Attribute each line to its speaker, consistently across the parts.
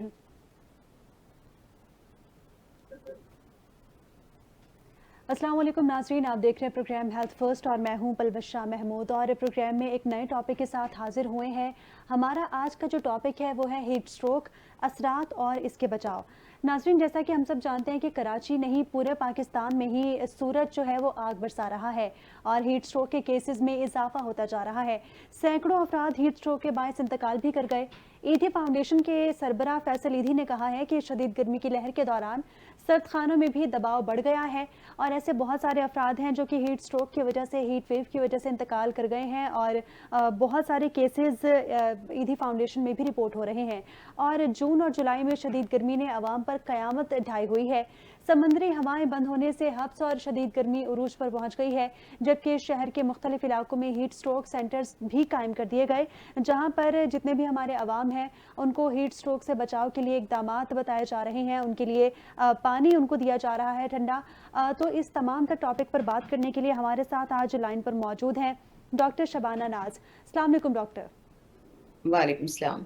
Speaker 1: नाजरीन। अस्सलाम वालेकुम नाजरीन, आप देख रहे हैं प्रोग्राम हेल्थ फर्स्ट और मैं हूं पलवश शाह महमूद और प्रोग्राम में एक नए टॉपिक के साथ हाजिर हुए हैं। हमारा आज का जो टॉपिक है वो है हीट स्ट्रोक, असरात और इसके बचाव। नाजरीन, जैसा कि हम सब जानते हैं कि कराची नहीं पूरे पाकिस्तान में ही सूरज जो है वो आग बरसा रहा है और हीट स्ट्रोक के केसेस में इजाफा होता जा रहा है। सैकड़ों अफराद हीट स्ट्रोक के बायस इंतकाल भी कर गए। ईदी फाउंडेशन के सरबराह फैसल ईदी ने कहा है कि शदीद गर्मी की लहर के दौरान सर्द खानों में भी दबाव बढ़ गया है और ऐसे बहुत सारे अफराद हैं जो कि हीट स्ट्रोक की वजह से, हीट वेव की वजह से इंतकाल कर गए हैं और बहुत सारे केसेस ईदी फाउंडेशन में भी रिपोर्ट हो रहे हैं। और जून और जुलाई में शदीद गर्मी ने अवाम पर कयामत ढाई हुई है। समंदरी हवाएं बंद होने से हब्स और शदीद गर्मी उरूज पर पहुंच गई है, जबकि शहर के मुख्तलिफ इलाकों में हीट स्ट्रोक सेंटर्स भी कायम कर दिए गए, जहां पर जितने भी हमारे अवाम हैं उनको हीट स्ट्रोक से बचाव के लिए इकदाम बताए जा रहे हैं। उनके लिए पानी उनको दिया जा रहा है ठंडा। तो इस तमाम तर टॉपिक पर बात करने के लिए हमारे साथ आज लाइन पर मौजूद हैं डॉक्टर शबाना नाज। अस्सलाम वालेकुम डॉक्टर।
Speaker 2: वालेकुम सलाम।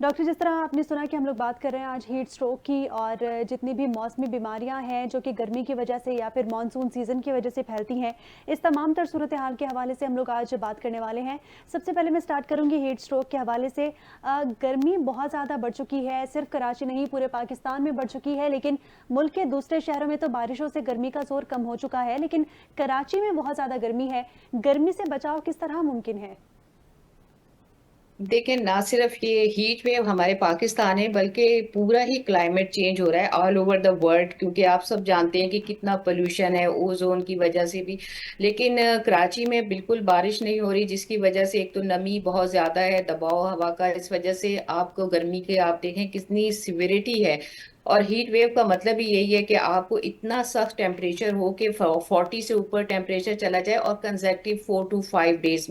Speaker 1: डॉक्टर, जिस तरह आपने सुना कि हम लोग बात कर रहे हैं आज हीट स्ट्रोक की और जितनी भी मौसमी बीमारियां हैं जो कि गर्मी की वजह से या फिर मानसून सीजन की वजह से फैलती हैं, इस तमाम तर सूरत हाल के हवाले से हम लोग आज बात करने वाले हैं। सबसे पहले मैं स्टार्ट करूंगी हीट स्ट्रोक के हवाले से। गर्मी बहुत ज़्यादा बढ़ चुकी है, सिर्फ कराची नहीं पूरे पाकिस्तान में बढ़ चुकी है, लेकिन मुल्क के दूसरे शहरों में तो बारिशों से गर्मी का जोर कम हो चुका है, लेकिन कराची में बहुत ज़्यादा गर्मी है। गर्मी से बचाव किस तरह मुमकिन है?
Speaker 2: देखें, ना सिर्फ ये हीट वेव हमारे पाकिस्तान है बल्कि पूरा ही क्लाइमेट चेंज हो रहा है ऑल ओवर द वर्ल्ड, क्योंकि आप सब जानते हैं कि कितना पोल्यूशन है ओजोन की वजह से भी। लेकिन कराची में बिल्कुल बारिश नहीं हो रही, जिसकी वजह से एक तो नमी बहुत ज्यादा है, दबाव हवा का, इस वजह से आपको गर्मी के आप देखें कितनी सिविरिटी है। और हीट वेव का मतलब ही यही है कि आपको इतना सख्त टेम्परेचर हो कि 40 से ऊपर टेम्परेचर चला जाए और कंसेक्टिव 4 to 5 डेज।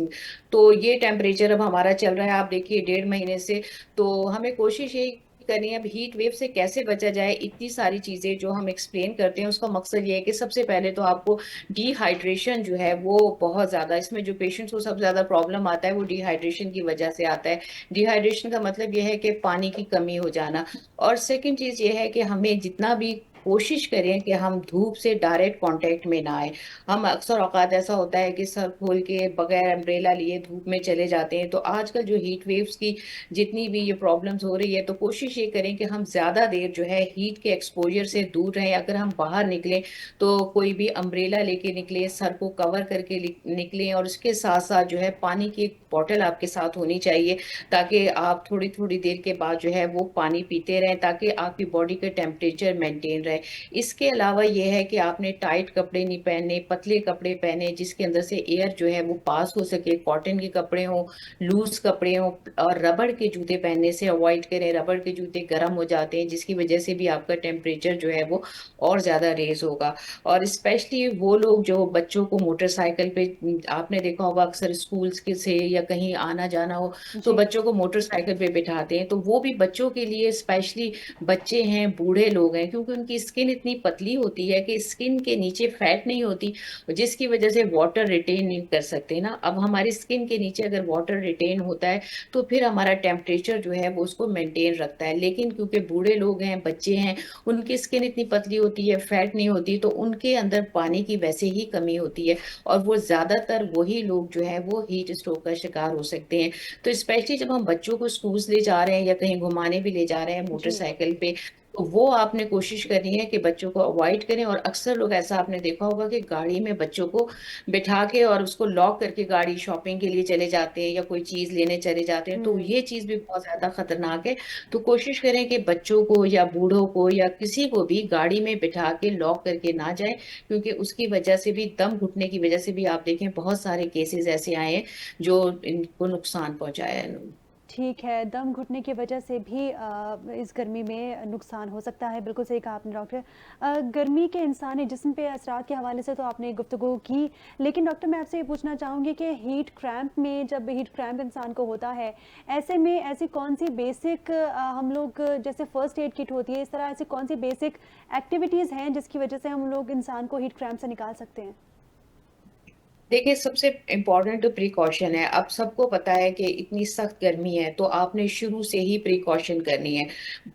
Speaker 2: तो ये टेम्परेचर अब हमारा चल रहा है, आप देखिए 1.5 महीने से। तो हमें कोशिश यही करनी है अब हीट वेव से कैसे बचा जाए। इतनी सारी चीजें जो हम एक्सप्लेन करते हैं उसका मकसद ये है कि सबसे पहले तो आपको डिहाइड्रेशन जो है वो बहुत ज्यादा, इसमें जो पेशेंट्स को सबसे ज्यादा प्रॉब्लम आता है वो डिहाइड्रेशन की वजह से आता है। डिहाइड्रेशन का मतलब ये है कि पानी की कमी हो जाना। और सेकंड चीज ये है कि हमें जितना भी कोशिश करें कि हम धूप से डायरेक्ट कांटेक्ट में ना आए। हम अक्सर औकात ऐसा होता है कि सर खोल के बगैर अम्ब्रेला लिए धूप में चले जाते हैं। तो आजकल जो हीट वेव्स की जितनी भी ये प्रॉब्लम्स हो रही है, तो कोशिश ये करें कि हम ज्यादा देर जो है हीट के एक्सपोजर से दूर रहें। अगर हम बाहर निकलें तो कोई भी अम्ब्रेला लेके निकले, सर को कवर करके निकलें, और उसके साथ साथ जो है पानी की एक बॉटल आपके साथ होनी चाहिए, ताकि आप थोड़ी थोड़ी देर के बाद जो है वो पानी पीते रहें, ताकि आपकी बॉडी का टेम्परेचर मेंटेन रहे। इसके अलावा ये है कि आपने टाइट कपड़े नहीं पहने, पतले कपड़े पहने जिसके अंदर से एयर जो है वो पास हो सके। कॉटन के कपड़े हों, लूज कपड़े हों, और रबड़ के जूते पहनने से अवॉइड करें। रबड़ के जूते गर्म हो जाते हैं, जिसकी वजह से भी आपका टेम्परेचर जो है वो और ज्यादा रेज होगा। और स्पेशली वो लोग जो बच्चों को मोटरसाइकिल पे, आपने देखा होगा अक्सर स्कूल्स के से या कहीं आना जाना हो तो
Speaker 1: जी।
Speaker 2: बच्चों को मोटरसाइकिल पे बिठाते हैं, तो वो भी बच्चों के लिए स्पेशली, बच्चे हैं, बूढ़े लोग हैं, क्योंकि उनकी स्किन इतनी पतली होती है कि स्किन के नीचे फैट नहीं होती, जिसकी वजह से वाटर रिटेन नहीं कर सकते ना। अब हमारी स्किन के नीचे अगर वाटर रिटेन होता है तो फिर हमारा टेम्परेचर जो है वो उसको मेंटेन रखता है। लेकिन क्योंकि बूढ़े लोग हैं, बच्चे हैं, उनकी स्किन इतनी पतली होती है, फैट नहीं होती, तो उनके अंदर पानी की वैसे ही कमी होती है, और वो ज्यादातर वही लोग जो है वो हीट स्ट्रोक का शिकार हो सकते हैं। तो स्पेशली जब हम बच्चों को स्कूल ले जा रहे हैं या कहीं घुमाने भी ले जा रहे हैं
Speaker 1: जी।
Speaker 2: मोटरसाइकिल पे, तो वो आपने कोशिश करनी है कि बच्चों को अवॉइड करें। और अक्सर लोग ऐसा आपने देखा होगा कि गाड़ी में बच्चों को बिठा के और उसको लॉक करके गाड़ी शॉपिंग के लिए चले जाते हैं या कोई चीज लेने चले जाते हैं, तो
Speaker 1: हम्म।
Speaker 2: ये चीज भी बहुत ज्यादा खतरनाक है। तो कोशिश करें कि बच्चों को या बूढ़ों को या किसी को भी गाड़ी में बिठा के लॉक करके ना जाए, क्योंकि उसकी वजह से भी, दम घुटने की वजह से भी आप देखें बहुत सारे केसेस ऐसे आए हैं जो इनको नुकसान पहुंचाया है।
Speaker 1: ठीक है, दम घुटने की वजह से भी इस गर्मी में नुकसान हो सकता है। बिल्कुल सही कहा आपने डॉक्टर। गर्मी के इंसानी जिस्म पे असरात के हवाले से तो आपने गुफ्तगू की, लेकिन डॉक्टर मैं आपसे ये पूछना चाहूँगी कि हीट क्रैम्प में, जब हीट क्रैम्प इंसान को होता है, ऐसे में ऐसी कौन सी बेसिक हम लोग, जैसे फर्स्ट एड किट होती है, इस तरह ऐसी कौन सी बेसिक एक्टिविटीज़ हैं जिसकी वजह से हम लोग इंसान को हीट क्रैम्प से निकाल सकते हैं?
Speaker 2: देखिए, सबसे इम्पोर्टेंट तो प्रिकॉशन है। अब सबको पता है कि इतनी सख्त गर्मी है, तो आपने शुरू से ही प्रिकॉशन करनी है।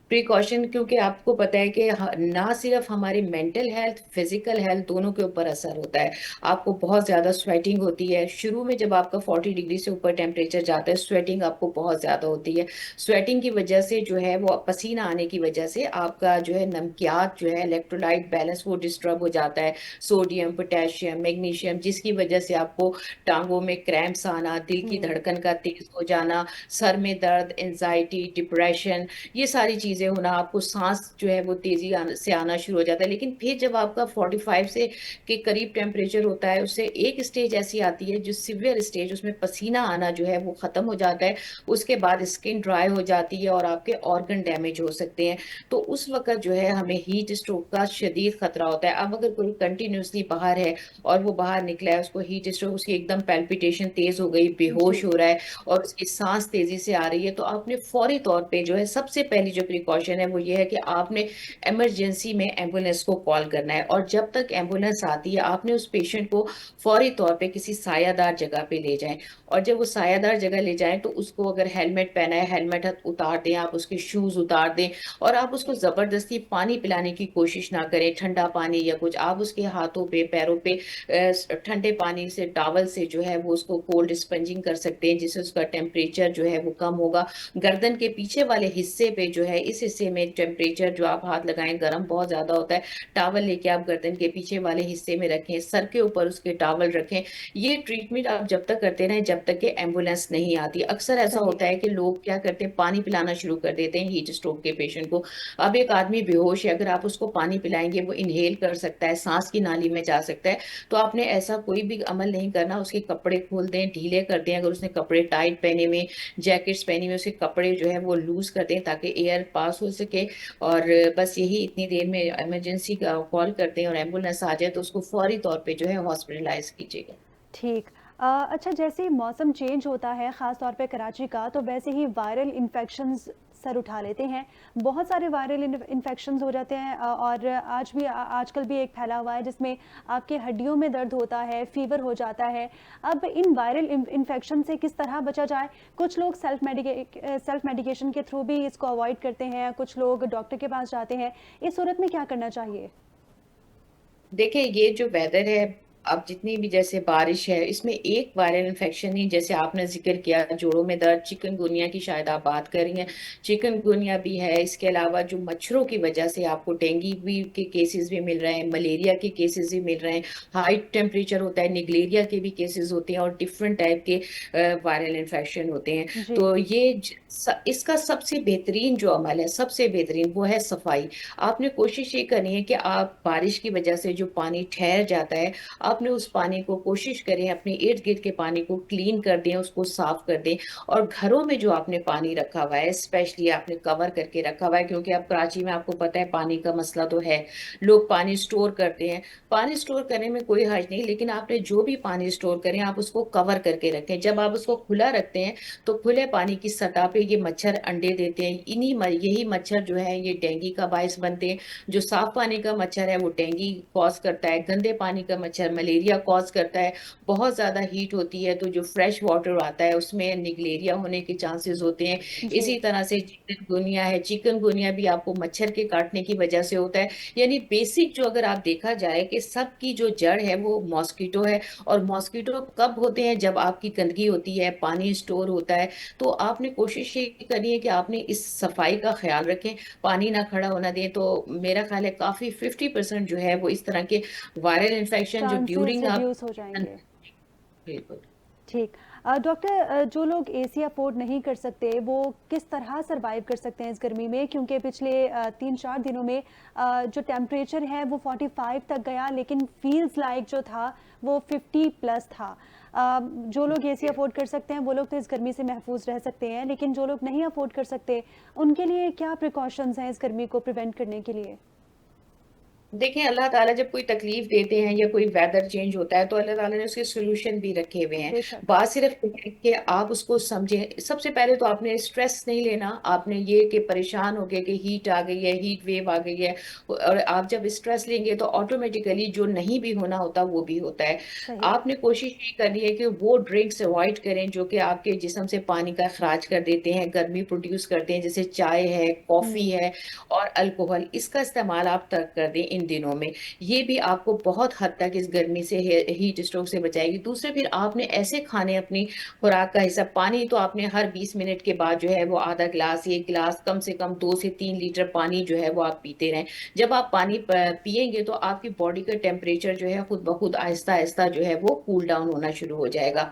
Speaker 2: प्रिकॉशन, क्योंकि आपको पता है कि ना सिर्फ हमारी मेंटल हेल्थ, फिजिकल हेल्थ दोनों के ऊपर असर होता है। आपको बहुत ज़्यादा स्वेटिंग होती है शुरू में, जब आपका 40 डिग्री से ऊपर टेम्परेचर जाता है, स्वेटिंग आपको बहुत ज़्यादा होती है। स्वेटिंग की वजह से जो है वो पसीना आने की वजह से आपका जो है नमकियात जो है इलेक्ट्रोलाइट बैलेंस वो डिस्टर्ब हो जाता है। सोडियम, पोटेशियम, मैग्नीशियम, जिसकी वजह से आपको टांगों में क्रैम्प्स आना, दिल की
Speaker 1: हम्म।
Speaker 2: धड़कन का तेज हो जाना, सर में दर्द, एंजाइटी, डिप्रेशन, ये सारी चीजें होना, आपको सांस जो है वो तेजी से आना शुरू हो जाता है। लेकिन फिर जब आपका 45 से के करीब टेम्परेचर होता है, उससे एक स्टेज ऐसी आती है जो सिवियर स्टेज, उसमें पसीना आना जो है वो खत्म हो जाता है। उसके बाद स्किन ड्राई हो जाती है और आपके ऑर्गन डैमेज हो सकते हैं। तो उस वक्त जो है हमें हीट स्ट्रोक का शदीद खतरा होता है। अब अगर कोई कंटिन्यूसली बाहर है और वो बाहर निकला है, उसको हीट स्ट्रोक, उसकी एकदम पैल्पिटेशन तेज हो गई,
Speaker 1: जी।
Speaker 2: बेहोश हो रहा है और उसकी सांस तेजी से आ रही है, तो आपने फौरी तौर पे जो है सबसे पहली जो प्रिकॉशन है वो ये है कि आपने इमरजेंसी में एम्बुलेंस को कॉल करना है। और जब तक एम्बुलेंस आती है, आपने उस पेशेंट को फौरी तौर पे किसी सायादार जगह पे ले जाएं। और जब वो सायादार जगह ले जाएं, तो उसको अगर हेलमेट पहना है, हेलमेट उतार दें, आप उसके शूज उतार दें। और आप उसको जबरदस्ती पानी पिलाने की कोशिश ना करें, ठंडा पानी या कुछ। आप उसके हाथों पे, पैरों पे ठंडे पानी से, टॉवल से जो है वो उसको कोल्ड स्पंजिंग कर सकते हैं, जिससे उसका टेम्परेचर जो है वो कम होगा। गर्दन के पीछे वाले हिस्से पे जो है, इस हिस्से में टेम्परेचर जो आप हाथ लगाएं, गर्म बहुत ज्यादा होता है। टॉवल लेके आप गर्दन के पीछे वाले हिस्से में रखें, सर के ऊपर उसके टॉवल रखें। ये ट्रीटमेंट आप जब तक करते रहें जब तक कि एम्बुलेंस नहीं आती। अक्सर ऐसा
Speaker 1: सही।
Speaker 2: होता है कि लोग क्या करते हैं, पानी पिलाना शुरू कर देते हैं हीट स्ट्रोक के पेशेंट को। अब एक आदमी बेहोश है, अगर आप उसको पानी पिलाएंगे, वो इनहेल कर सकता है, सांस की नाली में जा सकता है। तो आपने ऐसा कोई भी अमल नहीं करना। उसके कपड़े खोल दें, ढीले कर दें। अगर उसने कपड़े टाइट पहने हुए, जैकेट्स पहनी हुई, उसके कपड़े जो है वो लूज कर दें ताकि एयर पास हो सके। और बस यही, इतनी देर में इमरजेंसी का कॉल करते हैं और एम्बुलेंस आ जाए तो उसको फौरी तौर पे जो है हॉस्पिटलाइज कीजिएगा।
Speaker 1: ठीक। अच्छा, जैसे ही मौसम चेंज होता है ख़ास तौर पे कराची का, तो वैसे ही वायरल इन्फेक्शंस सर उठा लेते हैं। बहुत सारे वायरल इन्फेक्शंस हो जाते हैं, और आजकल भी एक फैला हुआ है जिसमें आपके हड्डियों में दर्द होता है, फ़ीवर हो जाता है। अब इन वायरल इन्फेक्शन से किस तरह बचा जाए? कुछ लोग सेल्फ मेडिकेशन के थ्रू भी इसको अवॉइड करते हैं, कुछ लोग डॉक्टर के पास जाते हैं। इस सूरत में क्या करना चाहिए?
Speaker 2: देखिए, ये जो वेदर है, अब जितनी भी जैसे बारिश है, इसमें एक वायरल इन्फेक्शन ही, जैसे आपने जिक्र किया जोड़ों में दर्द, चिकनगुनिया की शायद आप बात कर रही हैं। चिकनगुनिया भी है। इसके अलावा जो मच्छरों की वजह से आपको डेंगू भी के केसेस भी मिल रहे हैं, मलेरिया के केसेस भी मिल रहे हैं। हाई टेम्परेचर होता है, निगलेरिया के भी केसेस होते हैं और डिफरेंट टाइप के वायरल इन्फेक्शन होते हैं।
Speaker 1: जी।
Speaker 2: तो इसका सबसे बेहतरीन जो अमल है, सबसे बेहतरीन, वो है सफाई। आपने कोशिश ये करनी है कि आप बारिश की वजह से जो पानी ठहर जाता है, आपने उस पानी को कोशिश करें अपने इर्द गिर्द के पानी को क्लीन कर दें, उसको साफ कर दें। और घरों में जो आपने पानी रखा हुआ है, स्पेशली आपने कवर करके रखा हुआ है, क्योंकि अब कराची में आपको पता है पानी का मसला तो है। लोग पानी स्टोर करते हैं। पानी स्टोर करने में कोई हर्ज नहीं, लेकिन आपने जो भी पानी स्टोर करें, आप उसको कवर करके रखें। जब आप उसको खुला रखते हैं, तो खुले पानी की सतह पे ये मच्छर अंडे देते हैं। यही मच्छर जो है ये डेंगू का बायस बनते हैं। जो साफ पानी का मच्छर है वो डेंगू कॉज करता है, गंदे पानी का मच्छर मलेरिया कॉज करता है। बहुत ज्यादा हीट होती है तो जो फ्रेश वाटर आता है उसमें निगलेरिया होने के चांसेस होते हैं।
Speaker 1: जी।
Speaker 2: इसी तरह से चिकनगुनिया है, चिकनगुनिया भी आपको मच्छर के काटने की वजह से होता है। यानी बेसिक जो, अगर आप देखा जाए कि सबकी जो जड़ है वो मॉस्किटो है। और मॉस्किटो कब होते हैं, जब आपकी गंदगी होती है, पानी स्टोर होता है। तो आपने कोशिश ये करनी है कि आपने इस सफाई का ख्याल रखें, पानी ना खड़ा होना दें। तो मेरा ख्याल है काफी 50% जो है वो इस तरह के वायरल इन्फेक्शन जो
Speaker 1: चांसेस
Speaker 2: ड्यूरिंग आप।
Speaker 1: रिड्यूस हो जाएंगे।
Speaker 2: बिल्कुल।
Speaker 1: ठीक। डॉक्टर, जो लोग एसी अफोर्ड नहीं कर सकते वो किस तरह सरवाइव कर सकते हैं इस गर्मी में? क्योंकि पिछले 3-4 दिनों में जो टेम्परेचर है वो 45 तक गया, लेकिन फील्स लाइक जो था वो 50 प्लस था। जो लोग एसी अफोर्ड कर सकते हैं वो लोग तो इस गर्मी से महफूज रह सकते हैं, लेकिन जो लोग नहीं अफोर्ड कर सकते उनके लिए क्या प्रिकॉशंस हैं इस गर्मी को प्रिवेंट करने के लिए?
Speaker 2: देखें, अल्लाह ताला जब कोई तकलीफ देते हैं या कोई वेदर चेंज होता है तो अल्लाह ताला ने उसके सोल्यूशन भी रखे हुए हैं।
Speaker 1: बेशक।
Speaker 2: बात सिर्फ ये है कि आप उसको समझें। सबसे पहले तो आपने स्ट्रेस नहीं लेना, आपने ये कि परेशान हो गए कि हीट आ गई है, हीट वेव आ गई है। और आप जब स्ट्रेस लेंगे तो ऑटोमेटिकली जो नहीं भी होना होता वो भी होता है।
Speaker 1: सही।
Speaker 2: आपने कोशिश ये करनी है कि वो ड्रिंक्स अवॉइड करें जो कि आपके जिस्म से पानी का अखराज कर देते हैं, गर्मी प्रोड्यूस करते हैं, जैसे चाय है, कॉफी
Speaker 1: हम्म।
Speaker 2: है और अल्कोहल। इसका इस्तेमाल आप तर्क कर दें इन दिनों में। ये भी आपको बहुत हद तक इस गर्मी से, हीट स्ट्रोक से बचाएगी। दूसरे, फिर आपने ऐसे खाने अपनी खुराक का हिस्सा, पानी तो आपने हर 20 मिनट के बाद जो है वो आधा गिलास, 1 गिलास, कम से कम 2 से 3 लीटर पानी जो है वो आप पीते रहें। जब आप पानी पिएंगे तो आपकी बॉडी का टेम्परेचर जो है खुद ब खुद आहिस्ता आहिस्ता जो है वो कूल डाउन होना शुरू हो जाएगा।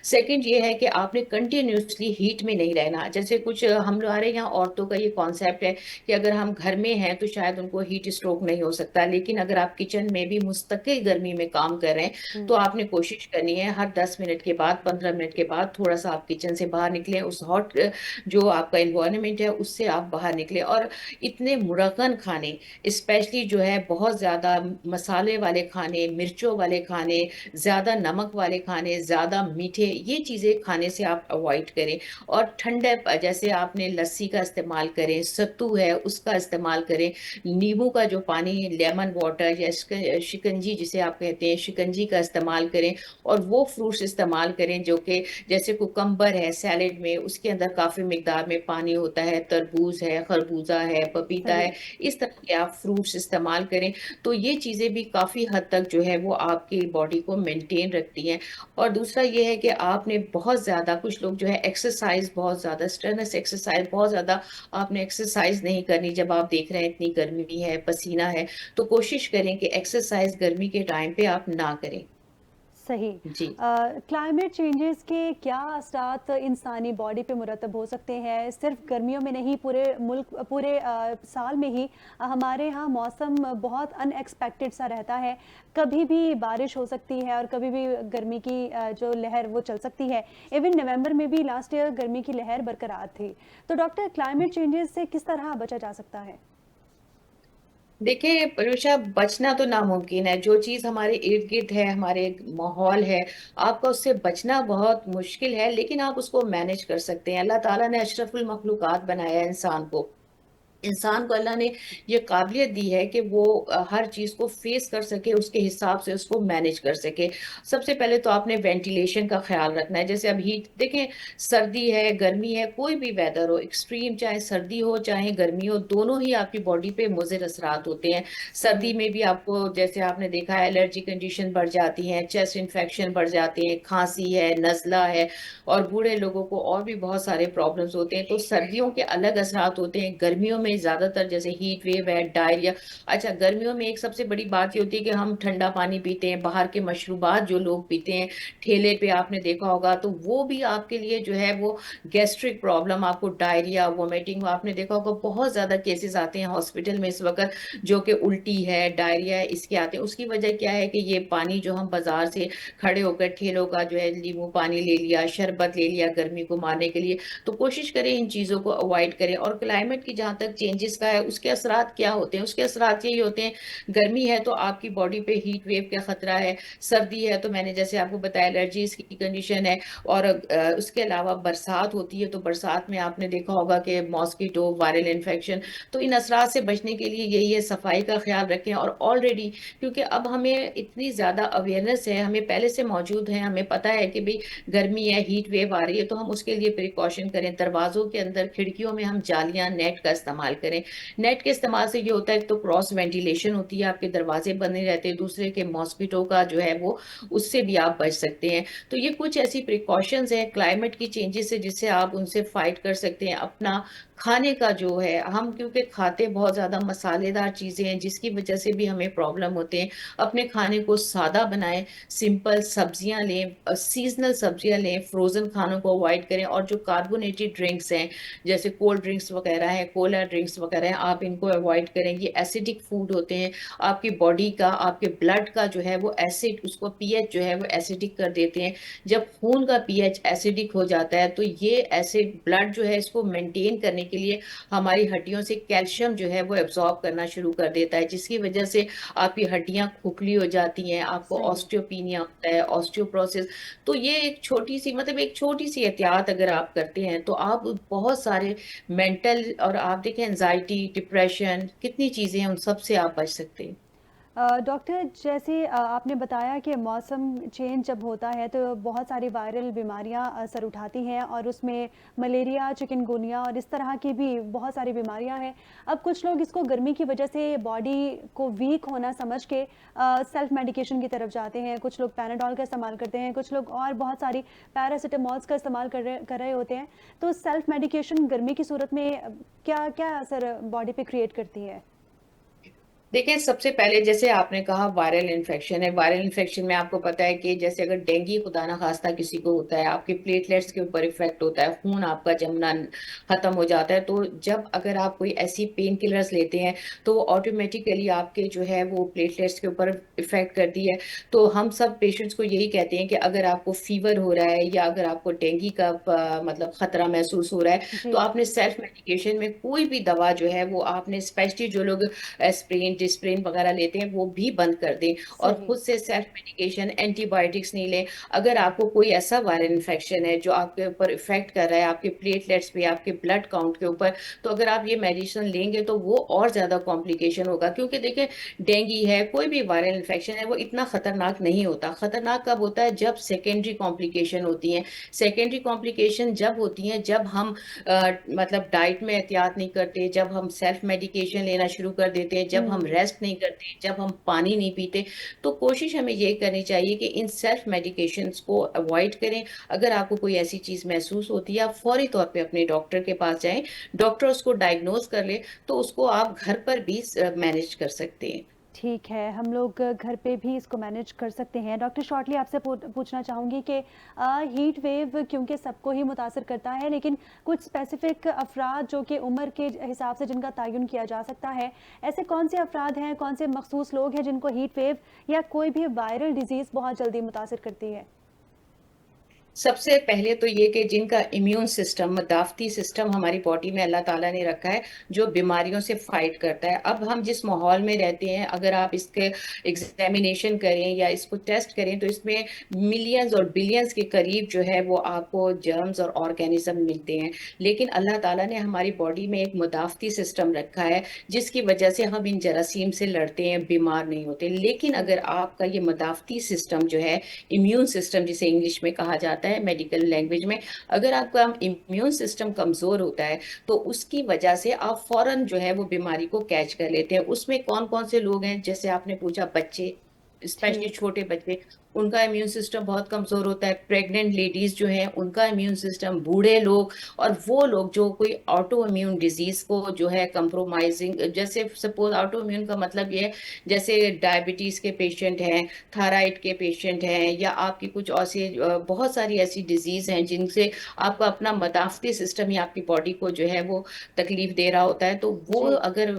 Speaker 2: सेकंड ये है कि आपने कंटिन्यूसली हीट में नहीं रहना। जैसे कुछ हमारे यहाँ औरतों का ये कॉन्सेप्ट है कि अगर हम घर में हैं तो शायद उनको हीट स्ट्रोक नहीं हो सकता, लेकिन अगर आप किचन में भी मुस्तकिल गर्मी में काम कर रहे हैं तो
Speaker 1: हम्म।
Speaker 2: आपने कोशिश करनी है हर 10 मिनट के बाद, 15 मिनट के बाद थोड़ा सा आप किचन से बाहर निकलें, उस हॉट जो आपका इन्वायरमेंट है उससे आप बाहर निकलें। और इतने मुरगन खाने, स्पेशली जो है बहुत ज्यादा मसाले वाले खाने, मिर्चों वाले खाने, ज्यादा नमक वाले खाने, ज्यादा मीठे, ये चीजें खाने से आप अवॉइड करें। और ठंडे जैसे आपने लस्सी का इस्तेमाल करें, सत्तू है उसका इस्तेमाल करें, नींबू का जो पानी है, लेमन वाटर या शिकंजी जिसे आप कहते हैं, शिकंजी का इस्तेमाल करें। और वो फ्रूट्स इस्तेमाल करें जो कि जैसे कुकम्बर है सैलेड में, उसके अंदर काफी मिकदार में पानी होता है, तरबूज है, खरबूजा है, पपीता
Speaker 1: सही।
Speaker 2: है, इस तरह के आप फ्रूट्स इस्तेमाल करें। तो ये चीजें भी काफी हद तक जो है वो आपकी बॉडी को मेंटेन रखती हैं। और दूसरा ये है कि आपने बहुत ज्यादा, कुछ लोग जो है एक्सरसाइज बहुत ज्यादा, स्ट्रेनस एक्सरसाइज बहुत ज्यादा, आपने एक्सरसाइज नहीं करनी जब आप देख रहे हैं इतनी गर्मी है, पसीना है, तो कोशिश करें कि एक्सरसाइज गर्मी के टाइम पे आप ना करें।
Speaker 1: सही।
Speaker 2: जी।
Speaker 1: क्लाइमेट चेंजेस के क्या असरात इंसानी बॉडी पे मुरतब हो सकते हैं? सिर्फ गर्मियों में नहीं, पूरे मुल्क, पूरे साल में ही हमारे यहाँ मौसम बहुत अनएक्सपेक्टेड सा रहता है। कभी भी बारिश हो सकती है और कभी भी गर्मी की जो लहर वो चल सकती है। इवन नवंबर में भी लास्ट ईयर गर्मी की लहर बरकरार थी। तो डॉक्टर, क्लाइमेट चेंजेस से किस तरह बचा जा सकता है?
Speaker 2: देखिए परीक्षा, बचना तो नामुमकिन है। जो चीज हमारे इर्द गिर्द है, हमारे माहौल है, आपका उससे बचना बहुत मुश्किल है, लेकिन आप उसको मैनेज कर सकते हैं। अल्लाह ताला ने अशरफुल मखलूकात बनाया है इंसान को। इंसान को अल्लाह ने ये काबिलियत दी है कि वो हर चीज को फेस कर सके, उसके हिसाब से उसको मैनेज कर सके। सबसे पहले तो आपने वेंटिलेशन का ख्याल रखना है। जैसे अब हीट देखें, सर्दी है, गर्मी है, कोई भी वेदर हो एक्सट्रीम, चाहे सर्दी हो चाहे गर्मी हो, दोनों ही आपकी बॉडी पे मुज़िर असरात होते हैं। सर्दी
Speaker 1: सही।
Speaker 2: में भी आपको, जैसे आपने देखा है, एलर्जी कंडीशन बढ़ जाती हैं, चेस्ट इन्फेक्शन बढ़ जाते हैं, खांसी है, नज़ला है, और बूढ़े लोगों को और भी बहुत सारे प्रॉब्लम्स होते हैं। तो सर्दियों के अलग असरात होते हैं। गर्मियों में ज्यादातर जैसे हीट वेव है, डायरिया। अच्छा, गर्मियों में एक सबसे बड़ी बात ये होती है कि हम ठंडा पानी पीते हैं, बाहर के मशरूबात जो लोग पीते हैं, ठेले पे आपने देखा होगा, तो वो भी आपके लिए जो है वो गैस्ट्रिक प्रॉब्लम, आपको डायरिया, वोमिटिंग, आपने देखा होगा बहुत ज्यादा केसेस आते हैं हॉस्पिटल में इस वक्त, जो कि उल्टी है, डायरिया है, इसके आते हैं। उसकी वजह क्या है कि ये पानी जो हम बाजार से खड़े होकर ठेलों का जो है नींबू पानी ले लिया, शरबत ले लिया गर्मी को मारने के लिए। तो कोशिश करें इन चीज़ों को अवॉइड करें। और क्लाइमेट की जहाँ तक चेंजेस का है, उसके असरात क्या होते हैं? उसके असरात यही होते हैं, गर्मी है तो आपकी बॉडी पे हीट वेव का खतरा है, सर्दी है तो मैंने जैसे आपको बताया एलर्जीज की कंडीशन है, और उसके अलावा बरसात होती है तो बरसात में आपने देखा होगा कि मॉस्किटो, वायरल इन्फेक्शन। तो इन असरात से बचने के लिए यही है, सफाई का ख्याल रखें। और ऑलरेडी, क्योंकि अब हमें इतनी ज़्यादा अवेयरनेस है, हमें पहले से मौजूद है, हमें पता है कि भाई गर्मी है, हीट वेव आ रही है, तो हम उसके लिए प्रिकॉशन करें। दरवाजों के अंदर, खिड़कियों में हम जालियां, नेट का इस्तेमाल करें। नेट के इस्तेमाल से ये होता है तो क्रॉस वेंटिलेशन होती है, आपके दरवाजे बंद रहते हैं, दूसरे के मॉस्किटो का जो है वो, उससे भी आप बच सकते हैं। तो ये कुछ ऐसी प्रिकॉशंस हैं क्लाइमेट की चेंजेस से जिससे आप उनसे फाइट कर सकते हैं। अपना खाने का जो है, हम क्योंकि खाते बहुत ज़्यादा मसालेदार चीज़ें हैं जिसकी वजह से भी हमें प्रॉब्लम होते हैं। अपने खाने को सादा बनाएं, सिंपल सब्जियां लें, सीजनल सब्जियां लें, फ्रोज़न खानों को अवॉइड करें। और जो कार्बोनेटेड ड्रिंक्स हैं, जैसे कोल्ड ड्रिंक्स वगैरह हैं, कोला ड्रिंक्स वगैरह हैं, आप इनको अवॉइड करें। ये एसिडिक फूड होते हैं, आपकी बॉडी का, आपके ब्लड का जो है वो एसिड, उसको पीएच जो है वो एसिडिक कर देते हैं। जब खून का पीएच एसिडिक हो जाता है तो ये एसिड ब्लड जो है इसको मेंटेन करने के लिए हमारी हड्डियों से कैल्शियम जो है वो एब्जॉर्ब करना शुरू कर देता है, जिसकी वजह से आपकी हड्डियां खोखली हो जाती हैं, आपको
Speaker 1: सही।
Speaker 2: ऑस्टियोपीनिया होता है, ऑस्टियोप्रोसिस। तो ये एक छोटी सी, मतलब एक छोटी सी एहतियात अगर आप करते हैं तो आप बहुत सारे मेंटल, और आप देखें एंजाइटी, डिप्रेशन, कितनी चीजें हैं, उन सब से आप बच सकते हैं।
Speaker 1: डॉक्टर, जैसे आपने बताया कि मौसम चेंज जब होता है तो बहुत सारी वायरल बीमारियां सर उठाती हैं, और उसमें मलेरिया, चिकनगुनिया और इस तरह की भी बहुत सारी बीमारियां हैं। अब कुछ लोग इसको गर्मी की वजह से बॉडी को वीक होना समझ के सेल्फ मेडिकेशन की तरफ जाते हैं। कुछ लोग पैनाडॉल का इस्तेमाल करते हैं, कुछ लोग और बहुत सारी पैरासिटामॉल्स का इस्तेमाल कर रहे होते हैं। तो सेल्फ मेडिकेशन गर्मी की सूरत में क्या क्या असर बॉडी पे क्रिएट करती है?
Speaker 2: देखिए, सबसे पहले जैसे आपने कहा वायरल इन्फेक्शन है। वायरल इन्फेक्शन में आपको पता है कि जैसे अगर डेंगू खुदा ना खास्ता किसी को होता है, आपके प्लेटलेट्स के ऊपर इफेक्ट होता है, खून आपका जमना खत्म हो जाता है। तो जब अगर आप कोई ऐसी पेन किलर्स लेते हैं तो वो ऑटोमेटिकली आपके जो है वो प्लेटलेट्स के ऊपर इफेक्ट करती है। तो हम सब पेशेंट्स को यही कहते हैं कि अगर आपको फीवर हो रहा है या अगर आपको डेंगू का मतलब खतरा महसूस हो रहा है,
Speaker 1: जी।
Speaker 2: तो आपने सेल्फ मेडिकेशन में कोई भी दवा जो है वो आपने, स्पेशली जो लोग एस्प्रिन, डिस्प्रिन वगैरह लेते हैं, वो भी बंद कर दें और
Speaker 1: सही।
Speaker 2: खुद से सेल्फ मेडिकेशन, एंटीबायोटिक्स नहीं लें। अगर आपको कोई ऐसा वायरल इन्फेक्शन है जो आपके ऊपर इफेक्ट कर रहा है, आपके प्लेटलेट्स पे, आपके ब्लड काउंट के ऊपर, तो अगर आप ये मेडिसिन लेंगे तो वो और ज्यादा कॉम्प्लिकेशन होगा। क्योंकि देखिए, डेंगू है, कोई भी वायरल इन्फेक्शन है, वो इतना खतरनाक नहीं होता। खतरनाक कब होता है? जब सेकेंडरी कॉम्प्लिकेशन होती हैं। सेकेंडरी कॉम्प्लिकेशन जब होती हैं जब हम मतलब डाइट में एहतियात नहीं करते, जब हम सेल्फ मेडिकेशन लेना शुरू कर देते हैं, जब हम
Speaker 1: हम्म।
Speaker 2: रेस्ट नहीं करते, जब हम पानी नहीं पीते। तो कोशिश हमें ये करनी चाहिए कि इन सेल्फ मेडिकेशंस को अवॉइड करें। अगर आपको कोई ऐसी चीज महसूस होती है, आप फौरी तौर पे अपने डॉक्टर के पास जाएं। डॉक्टर उसको डायग्नोज कर ले तो उसको आप घर पर भी मैनेज कर सकते हैं।
Speaker 1: ठीक है, हम लोग घर पे भी इसको मैनेज कर सकते हैं। डॉक्टर, शॉर्टली आपसे पूछना चाहूँगी कि हीट वेव क्योंकि सबको ही मुतासर करता है, लेकिन कुछ स्पेसिफिक अफराद जो कि उम्र के हिसाब से जिनका तयन किया जा सकता है, ऐसे कौन से अफराद हैं, कौन से मखसूस लोग हैं जिनको हीट वेव या कोई भी वायरल डिजीज़ बहुत जल्दी मुतासर करती है?
Speaker 2: सबसे पहले तो ये कि जिनका इम्यून सिस्टम, मदाफती सिस्टम हमारी बॉडी में अल्लाह ताला ने रखा है, जो बीमारियों से फाइट करता है। अब हम जिस माहौल में रहते हैं, अगर आप इसके एग्जामिनेशन करें या इसको टेस्ट करें तो इसमें मिलियंस और बिलियंस के करीब जो है वो आपको जर्म्स और ऑर्गेनिज्म मिलते हैं। लेकिन अल्लाह ताला ने हमारी बॉडी में एक मदाफती सिस्टम रखा है, जिसकी वजह से हम इन जरासीम से लड़ते हैं, बीमार नहीं होते। लेकिन
Speaker 1: सही।
Speaker 2: अगर आपका ये मदाफती सिस्टम जो है, इम्यून सिस्टम जिसे इंग्लिश में कहा जाता है, मेडिकल लैंग्वेज में, अगर आपका इम्यून सिस्टम कमजोर होता है तो उसकी वजह से आप फौरन जो है वो बीमारी को कैच कर लेते हैं। उसमें कौन कौन से लोग हैं? जैसे आपने पूछा, बच्चे, स्पेशली
Speaker 1: ठीक।
Speaker 2: छोटे बच्चे, उनका इम्यून सिस्टम बहुत कमजोर होता है। प्रेग्नेंट लेडीज जो हैं, उनका इम्यून सिस्टम, बूढ़े लोग, और वो लोग जो कोई ऑटो इम्यून डिजीज को जो है कंप्रोमाइजिंग, जैसे सपोज ऑटो इम्यून का मतलब ये है, जैसे डायबिटीज के पेशेंट हैं, थायराइड के पेशेंट हैं, या आपकी कुछ ऐसी बहुत सारी ऐसी डिजीज हैं जिनसे आपका अपना मदाफती सिस्टम ही आपकी बॉडी को जो है वो तकलीफ दे रहा होता है। तो वो
Speaker 1: जी।
Speaker 2: अगर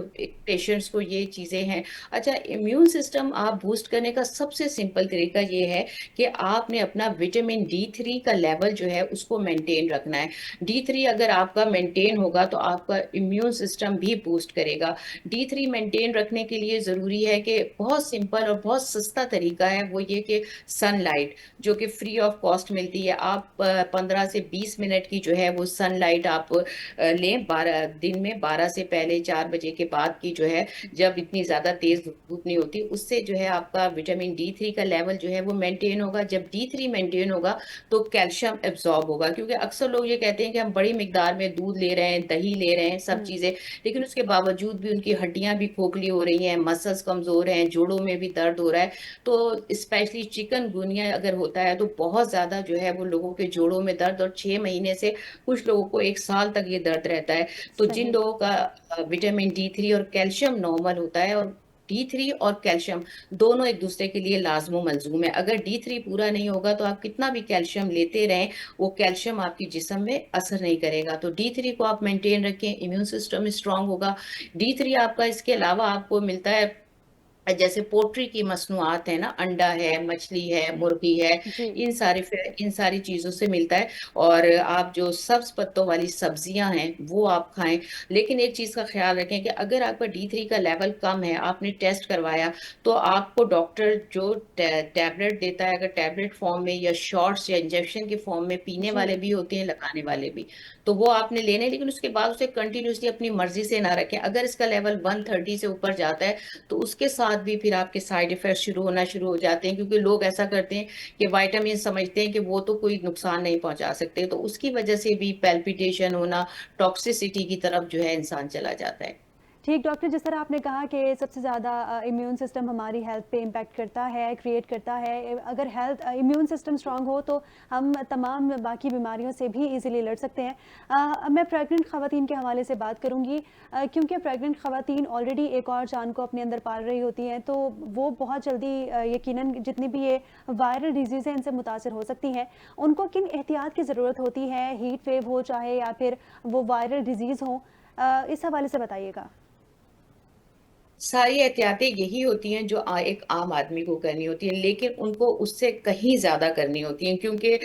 Speaker 2: पेशेंट्स को ये चीजें हैं। अच्छा, इम्यून सिस्टम आप बूस्ट करने का सबसे सिंपल तरीका ये है कि आपने अपना विटामिन D3 का लेवल जो है उसको मेंटेन रखना है। D3 अगर आपका मेंटेन होगा तो आपका इम्यून सिस्टम भी बूस्ट करेगा। D3 मेंटेन रखने के लिए जरूरी है कि बहुत सिंपल और बहुत सस्ता तरीका है, वो ये कि सनलाइट जो कि फ्री ऑफ कॉस्ट मिलती है, आप 15 से 20 मिनट की जो है वो सनलाइट आप लें। 12 दिन में 12 से पहले, 4 बजे के बाद की जो है, जब इतनी ज्यादा तेज धूप नहीं होती, उससे जो है आपका विटामिन D3 का लेवल जो है वो मेंटेन होगा। जब D3 मेंटेन होगा तो कैल्शियम एब्जॉर्ब होगा। क्योंकि अक्सर लोग ये कहते हैं कि हम बड़ी मिकदार में दूध ले रहे हैं, दही ले रहे हैं, सब
Speaker 1: हम्म।
Speaker 2: चीजें, लेकिन उसके बावजूद भी उनकी हड्डियां भी खोखली हो रही हैं, मसल्स कमजोर हैं, जोड़ों में भी दर्द हो रहा है। तो स्पेशली चिकन गुनिया अगर होता है तो बहुत ज्यादा जो है वो लोगों के जोड़ों में दर्द, और 6 महीने से कुछ लोगों को 1 साल तक ये दर्द रहता है। तो जिन
Speaker 1: सही।
Speaker 2: लोगों का विटामिन D3 और कैल्शियम नॉर्मल होता है, और D3 और कैल्शियम दोनों एक दूसरे के लिए लाजमो मलजूम है। अगर D3 पूरा नहीं होगा तो आप कितना भी कैल्शियम लेते रहें, वो कैल्शियम आपकी जिस्म में असर नहीं करेगा। तो D3 को आप मेंटेन रखें, इम्यून सिस्टम स्ट्रांग होगा। D3 आपका, इसके अलावा आपको मिलता है जैसे पोल्ट्री की मसनूआत है ना, अंडा है, मछली है, मुर्गी है,
Speaker 1: जी।
Speaker 2: इन सारी चीजों से मिलता है। और आप जो सब्ज पत्तों वाली सब्जियां हैं वो आप खाएं। लेकिन एक चीज का ख्याल रखें कि अगर आपका D3 का लेवल कम है, आपने टेस्ट करवाया, तो आपको डॉक्टर जो टैबलेट देता है, अगर टैबलेट फॉर्म में या शॉट्स या इंजेक्शन के फॉर्म में, पीने
Speaker 1: जी।
Speaker 2: वाले भी होते हैं, लगाने वाले भी, तो वो आपने लेने, लेकिन उसके बाद उसे कंटिन्यूसली अपनी मर्जी से ना रखें। अगर इसका लेवल 130 से ऊपर जाता है तो उसके साथ भी फिर आपके साइड इफेक्ट शुरू हो जाते हैं, क्योंकि लोग ऐसा करते हैं कि विटामिन समझते हैं कि वो तो कोई नुकसान नहीं पहुंचा सकते, तो उसकी वजह से भी पैल्पिटेशन होना, टॉक्सिसिटी की तरफ जो है इंसान चला जाता है।
Speaker 1: ठीक डॉक्टर, जिस तरह आपने कहा कि सबसे ज़्यादा इम्यून सिस्टम हमारी हेल्थ पे इम्पैक्ट करता है, क्रिएट करता है। अगर हेल्थ इम्यून सिस्टम स्ट्रांग हो तो हम तमाम बाकी बीमारियों से भी इजीली लड़ सकते हैं। अब मैं प्रेग्नेंट ख़वातीन के हवाले से बात करूंगी, क्योंकि प्रेग्नेंट ख़वातीन ऑलरेडी एक और जान को अपने अंदर पाल रही होती हैं, तो वो बहुत जल्दी यकीनन जितनी भी ये वायरल डिजीज़ हैं इनसे मुतासर हो सकती हैं। उनको किन एहतियात की ज़रूरत होती है, हीट वेव हो चाहे या फिर वो वायरल डिजीज़ हो, इस हवाले से बताइएगा।
Speaker 2: सारी एहतियातें यही होती हैं जो एक आम आदमी को करनी होती है, लेकिन उनको उससे कहीं ज्यादा करनी होती हैं, क्योंकि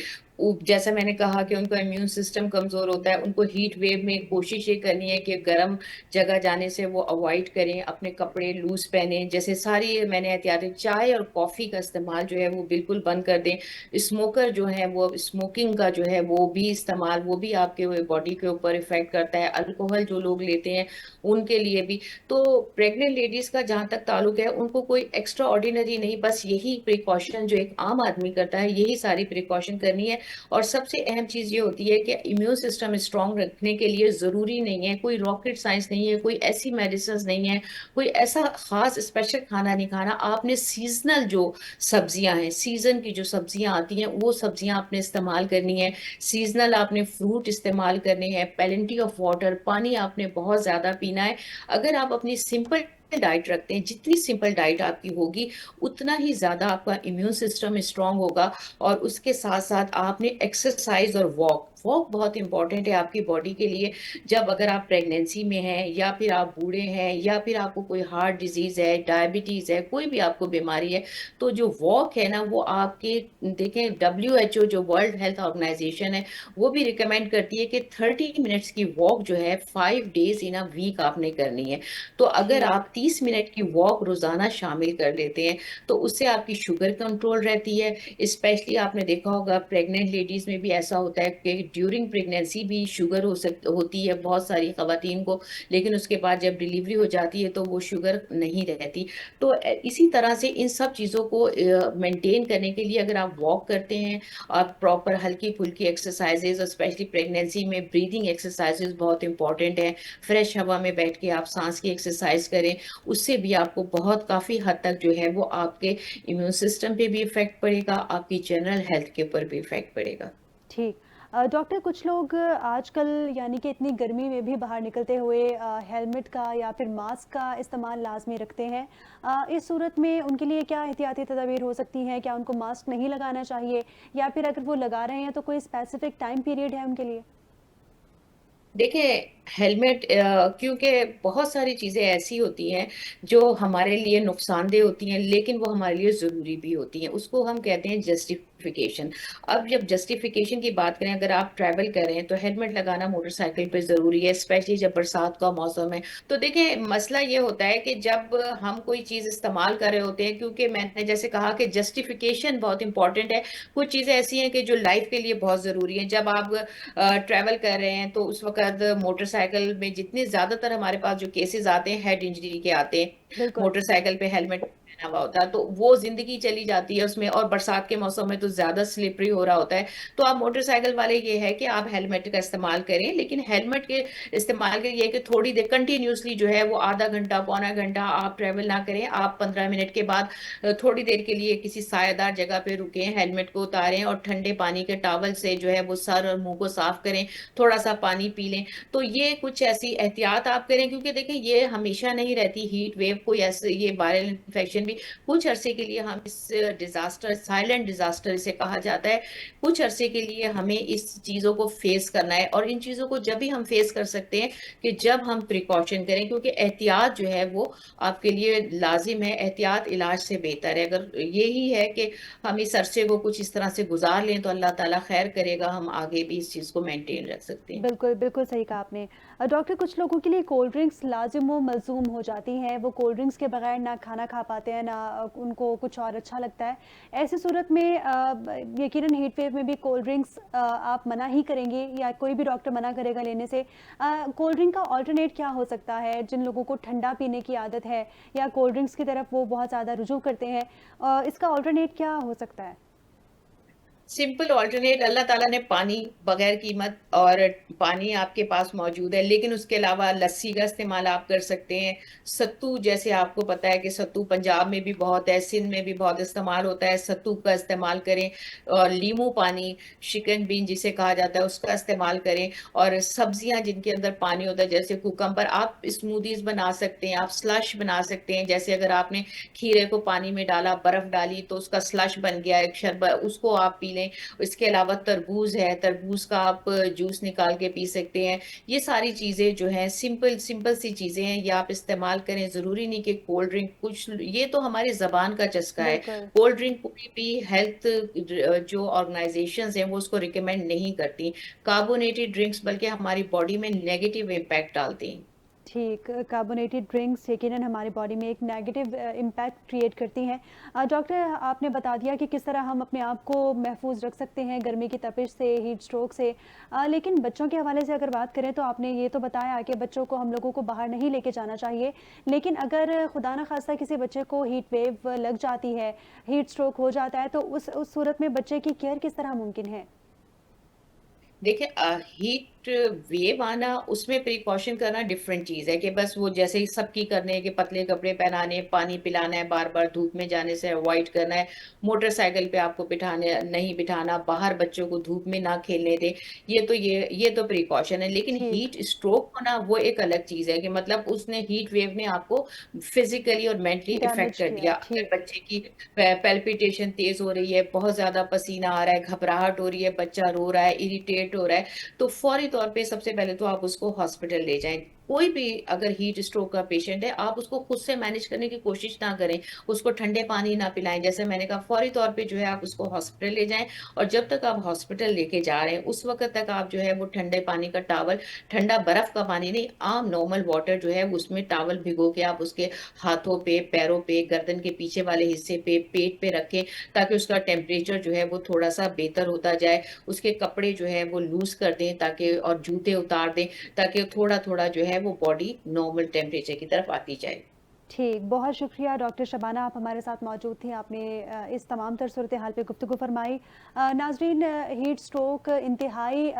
Speaker 2: जैसा मैंने कहा कि उनका इम्यून सिस्टम कमजोर होता है। उनको हीट वेव में कोशिश ये करनी है कि गर्म जगह जाने से वो अवॉइड करें, अपने कपड़े लूज पहने, जैसे सारी मैंने एहतियातें, चाय और कॉफी का इस्तेमाल जो है वो बिल्कुल बंद कर दें। स्मोकर जो है वो स्मोकिंग का जो है वो भी इस्तेमाल, वो भी आपके बॉडी के ऊपर इफेक्ट करता है। अल्कोहल जो लोग लेते हैं उनके लिए भी। तो प्रेग्नेंट लेडीज का जहां तक ताल्लुक है, उनको कोई एक्स्ट्रा ऑर्डिनरी नहीं, बस यही प्रिकॉशन जो एक आम आदमी करता है, यही सारी प्रिकॉशन करनी है। और सबसे अहम चीज ये होती है कि इम्यून सिस्टम स्ट्रांग रखने के लिए जरूरी नहीं है, कोई रॉकेट साइंस नहीं है, कोई ऐसी मेडिसिन नहीं है, कोई ऐसा खास स्पेशल खाना नहीं खाना। आपने सीजनल जो सब्जियां हैं, सीजन की जो सब्जियां आती हैं, वो सब्जियां आपने इस्तेमाल करनी है। सीजनल आपने फ्रूट इस्तेमाल करने हैं। पेलेंटी ऑफ वाटर, पानी आपने बहुत ज्यादा पीना है। अगर आप अपनी सिंपल डाइट रखते हैं, जितनी सिंपल डाइट आपकी होगी उतना ही ज्यादा आपका इम्यून सिस्टम स्ट्रांग होगा। और उसके साथ साथ आपने एक्सरसाइज और वॉक, वॉक बहुत इंपॉर्टेंट है आपकी बॉडी के लिए। जब अगर आप प्रेगनेंसी में हैं, या फिर आप बूढ़े हैं, या फिर आपको कोई हार्ट डिजीज है, डायबिटीज है, कोई भी आपको बीमारी है, तो जो वॉक है ना वो आपके, देखें WHO जो वर्ल्ड हेल्थ ऑर्गेनाइजेशन है, वो भी रिकमेंड करती है कि 30 मिनट्स की वॉक जो है 5 डेज इन अ वीक आपने करनी है। तो अगर
Speaker 1: ठीक।
Speaker 2: आप 30 मिनट की वॉक रोजाना शामिल कर लेते हैं, तो उससे आपकी शुगर कंट्रोल रहती है। स्पेशली आपने देखा होगा प्रेग्नेंट लेडीज में भी ऐसा होता है कि ड्यूरिंग प्रेगनेंसी भी शुगर होती है बहुत सारी खवातीन को, लेकिन उसके बाद जब डिलीवरी हो जाती है तो वो शुगर नहीं रहती। तो इसी तरह से इन सब चीज़ों को मेंटेन करने के लिए अगर आप वॉक करते हैं, और प्रॉपर हल्की फुल्की एक्सरसाइजेज, और स्पेशली प्रेगनेंसी में ब्रीदिंग एक्सरसाइजेज बहुत इंपॉर्टेंट है। फ्रेश हवा में बैठ के आप सांस की एक्सरसाइज करें, उससे भी आपको बहुत काफ़ी हद तक जो है वो आपके इम्यून सिस्टम पे भी इफेक्ट पड़ेगा, आपकी जनरल हेल्थ के ऊपर भी इफेक्ट पड़ेगा।
Speaker 1: ठीक। डॉक्टर, कुछ लोग आजकल यानी कि इतनी गर्मी में भी बाहर निकलते हुए हेलमेट का या फिर मास्क का इस्तेमाल लाजमी रखते हैं। इस सूरत में उनके लिए क्या एहतियाती तदाबीर हो सकती हैं? क्या उनको मास्क नहीं लगाना चाहिए, या फिर अगर वो लगा रहे हैं तो कोई स्पेसिफिक टाइम पीरियड है उनके लिए?
Speaker 2: देखिए, हेलमेट, क्योंकि बहुत सारी चीज़ें ऐसी होती हैं जो हमारे लिए नुकसानदेह होती हैं, लेकिन वो हमारे लिए ज़रूरी भी होती हैं, उसको हम कहते हैं जस्टिफिकेशन। अब जब जस्टिफिकेशन की बात करें, अगर आप ट्रैवल कर रहे हैं तो हेलमेट लगाना मोटरसाइकिल पे ज़रूरी है, स्पेशली जब बरसात का मौसम है। तो देखिए, मसला ये होता है कि जब हम कोई चीज़ इस्तेमाल कर रहे होते हैं, क्योंकि मैंने जैसे कहा कि जस्टिफिकेशन बहुत इंपॉर्टेंट है। कुछ चीज़ें ऐसी हैं कि जो लाइफ के लिए बहुत ज़रूरी है। जब आप ट्रैवल कर रहे हैं तो उस वक्त मोटरसाइकिल में जितने ज्यादातर हमारे पास जो केसेस आते हैं हेड इंजरी के आते हैं,
Speaker 1: बिल्कुल।
Speaker 2: मोटरसाइकिल पे हेलमेट पहना हुआ होता है, तो वो जिंदगी चली जाती है उसमें। और बरसात के मौसम में तो ज्यादा स्लिपरी हो रहा होता है। तो आप मोटरसाइकिल वाले ये है कि आप हेलमेट का इस्तेमाल करें, लेकिन हेलमेट के इस्तेमाल के लिए कि थोड़ी देर कंटिन्यूसली जो है वो आधा घंटा पौना घंटा आप ट्रेवल ना करें। आप 15 मिनट के बाद थोड़ी देर के लिए किसी सायादार जगह पे रुकें, हेलमेट को उतारें और ठंडे पानी के टॉवल से जो है वो सर और मुंह को साफ करें, थोड़ा सा पानी पी लें। तो ये कुछ ऐसी एहतियात आप करें, क्योंकि देखें ये हमेशा नहीं रहती हीट वेव। कोई ऐसे ये वायरल इन्फेक्शन भी कुछ अरसे के लिए हम इस डिजास्टर, साइलेंट डिजास्टर इसे कहा जाता है, कुछ अरसे के लिए हमें इस चीजों को फेस करना है। और इन चीजों को जब भी हम फेस कर सकते हैं कि जब हम प्रिकॉशन करें, क्योंकि एहतियात जो है वो आपके लिए लाजिम है। एहतियात इलाज से बेहतर है। अगर यही है कि हम इस अरसे को कुछ इस तरह से गुजार लें तो अल्लाह ताला खैर करेगा, हम आगे भी इस चीज को मेंटेन रख सकते हैं।
Speaker 1: बिल्कुल, बिल्कुल सही कहा आपने। डॉक्टर, कुछ लोगों के लिए कोल्ड ड्रिंक्स लाज़िम व मलज़ूम हो जाती हैं। वो कोल्ड ड्रिंक्स के बगैर ना खाना खा पाते हैं, ना उनको कुछ और अच्छा लगता है। ऐसी सूरत में यकीनन हीट वेव में भी कोल्ड ड्रिंक्स आप मना ही करेंगे या कोई भी डॉक्टर मना करेगा लेने से। कोल्ड ड्रिंक का अल्टरनेट क्या हो सकता है? जिन लोगों को ठंडा पीने की आदत है या कोल्ड ड्रिंक्स की तरफ वो बहुत ज़्यादा रुजू करते हैं, इसका अल्टरनेट क्या हो सकता है?
Speaker 2: सिंपल ऑल्टरनेट, अल्लाह ताला ने पानी बगैर कीमत और पानी आपके पास मौजूद है, लेकिन उसके अलावा लस्सी का इस्तेमाल आप कर सकते हैं। सत्तू, जैसे आपको पता है कि सत्तू पंजाब में भी बहुत है, सिंध में भी बहुत इस्तेमाल होता है, सत्तू का इस्तेमाल करें। और लीमू पानी, शिकन बीन जिसे कहा जाता है, उसका इस्तेमाल करें। और सब्जियां जिनके अंदर पानी होता है जैसे कुकम्बर, आप स्मूदीज बना सकते हैं, आप स्लश बना सकते हैं। जैसे अगर आपने खीरे को पानी में डाला, बर्फ डाली तो उसका स्लश बन गया एक शरबत, उसको आप पी लें। इसके अलावा तरबूज है, तरबूज का आप जूस निकाल के पी सकते हैं। ये सारी चीजें जो हैं सिंपल सिंपल सी चीजें हैं, ये आप इस्तेमाल करें। जरूरी नहीं कि कोल्ड ड्रिंक, कुछ ये तो हमारी जबान का चस्का है।
Speaker 1: बिल्कुल।
Speaker 2: कोल्ड ड्रिंक कोई भी हेल्थ जो ऑर्गेनाइजेशंस हैं वो उसको रिकमेंड नहीं करती। कार्बोनेटेड ड्रिंक्स बल्कि हमारी बॉडी में नेगेटिव इम्पैक्ट डालती हैं।
Speaker 1: ठीक, कार्बोनेटेड ड्रिंक्स यकीनन हमारी बॉडी में एक नेगेटिव इम्पैक्ट क्रिएट करती हैं। डॉक्टर, आपने बता दिया कि किस तरह हम अपने आप को महफूज रख सकते हैं गर्मी की तपिश से, हीट स्ट्रोक से। लेकिन बच्चों के हवाले से अगर बात करें तो आपने ये तो बताया कि बच्चों को हम लोगों को बाहर नहीं लेके जाना चाहिए। लेकिन अगर खुदा न खास्ता किसी बच्चे को हीट वेव लग जाती है, हीट स्ट्रोक हो जाता है, तो उस सूरत में बच्चे की केयर किस तरह मुमकिन है?
Speaker 2: देखिए, हीट वेव आना, उसमें प्रिकॉशन करना डिफरेंट चीज है कि बस वो जैसे ही सबकी करने हैं कि पतले कपड़े पहनाने, पानी पिलाना है, बार बार धूप में जाने से अवॉइड करना है, मोटरसाइकिल पे आपको बिठाने नहीं बिठाना, बाहर बच्चों को धूप में ना खेलने दे। ये तो प्रिकॉशन है। लेकिन
Speaker 1: ठीक,
Speaker 2: हीट स्ट्रोक होना वो एक अलग चीज है कि मतलब उसने, हीट वेव ने आपको फिजिकली और मेंटली इफेक्ट
Speaker 1: डैमेज
Speaker 2: कर
Speaker 1: किया
Speaker 2: दिया।
Speaker 1: है,
Speaker 2: अगर
Speaker 1: ठीक।
Speaker 2: बच्चे की पेल्पिटेशन तेज हो रही है, बहुत ज्यादा पसीना आ रहा है, घबराहट हो रही है, बच्चा रो रहा है, इरिटेट हो रहा है, तो फौरी तौर पे सबसे पहले तो आप उसको हॉस्पिटल ले जाएं। कोई भी अगर हीट स्ट्रोक का पेशेंट है, आप उसको खुद से मैनेज करने की कोशिश ना करें, उसको ठंडे पानी ना पिलाएं। जैसे मैंने कहा, फौरी तौर पे जो है आप उसको हॉस्पिटल ले जाएं। और जब तक आप हॉस्पिटल लेके जा रहे हैं उस वक्त तक आप जो है वो ठंडे पानी का टावल, ठंडा बर्फ का पानी नहीं, आम नॉर्मल वाटर जो है उसमें टावल भिगो के आप उसके हाथों पे, पैरों पे, गर्दन के पीछे वाले हिस्से पे, पेट पे रखें, ताकि उसका टेम्परेचर जो है वो थोड़ा सा बेहतर होता जाए। उसके कपड़े जो है वो लूज कर दें ताकि, और जूते उतार दें ताकि थोड़ा थोड़ा जो है वो बॉडी नॉर्मल टेम्परेचर की तरफ आती जाए।
Speaker 1: ठीक, बहुत शुक्रिया डॉक्टर शबाना, आप हमारे साथ मौजूद थी। आपने इस तमाम तर सूरत हाल पे गुफ्तगू फरमाई। नाजरीन, हीट स्ट्रोक इंतहाई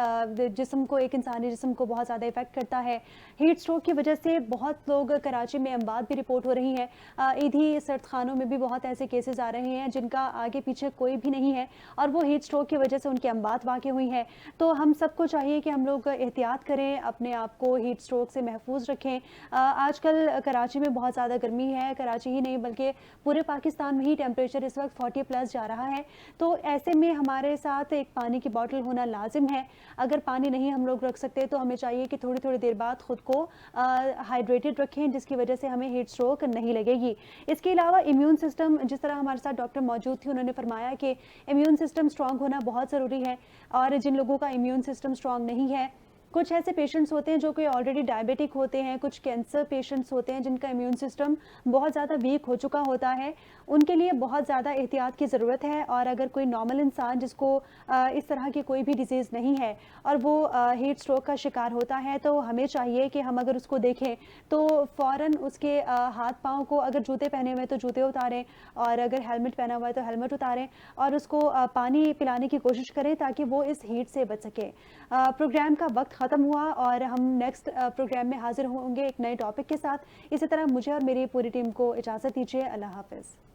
Speaker 1: जिस्म को, एक इंसानी जिस्म को बहुत ज़्यादा इफ़ेक्ट करता है। हीट स्ट्रोक की वजह से बहुत लोग, कराची में अमवात भी रिपोर्ट हो रही हैं। ईदी सर्द खानों में भी बहुत ऐसे केसेस आ रहे हैं जिनका आगे पीछे कोई भी नहीं है और वो हीट स्ट्रोक की वजह से उनकी अमवात वाक़ हुई है। तो हम सबको चाहिए कि हम लोग एहतियात करें, अपने आप को हीट स्ट्रोक से महफूज रखें। आजकल कराची में बहुत ज़्यादा गर्मी है, कराची ही नहीं बल्कि पूरे पाकिस्तान में ही टेम्परेचर इस वक्त 40 प्लस जा रहा है। तो ऐसे में हमारे साथ एक पानी की बोतल होना लाजिम है। अगर पानी नहीं हम लोग रख सकते तो हमें चाहिए कि थोड़ी थोड़ी देर बाद खुद को हाइड्रेटेड रखें, जिसकी वजह से हमें हीट स्ट्रोक नहीं लगेगी। इसके अलावा इम्यून सिस्टम, जिस तरह हमारे साथ डॉक्टर मौजूद थी, उन्होंने फरमाया कि इम्यून सिस्टम स्ट्रांग होना बहुत ज़रूरी है। और जिन लोगों का इम्यून सिस्टम स्ट्रांग नहीं है, कुछ ऐसे पेशेंट्स होते हैं जो कि ऑलरेडी डायबिटिक होते हैं, कुछ कैंसर पेशेंट्स होते हैं जिनका इम्यून सिस्टम बहुत ज़्यादा वीक हो चुका होता है, उनके लिए बहुत ज़्यादा एहतियात की ज़रूरत है। और अगर कोई नॉर्मल इंसान जिसको इस तरह की कोई भी डिजीज़ नहीं है और वो हीट स्ट्रोक का शिकार होता है, तो हमें चाहिए कि हम अगर उसको देखें तो फ़ौरन उसके हाथ पाँव को, अगर जूते पहने हुए तो जूते उतारें और अगर हेलमेट पहना हुआ है तो हेलमेट उतारें और उसको पानी पिलाने की कोशिश करें ताकि वो इस हीट से बच सके। प्रोग्राम का वक्त ख़त्म हुआ और हम नेक्स्ट प्रोग्राम में हाजिर होंगे एक नए टॉपिक के साथ। इसी तरह मुझे और मेरी पूरी टीम को इजाज़त दीजिए। अल्लाह हाफ़िज़।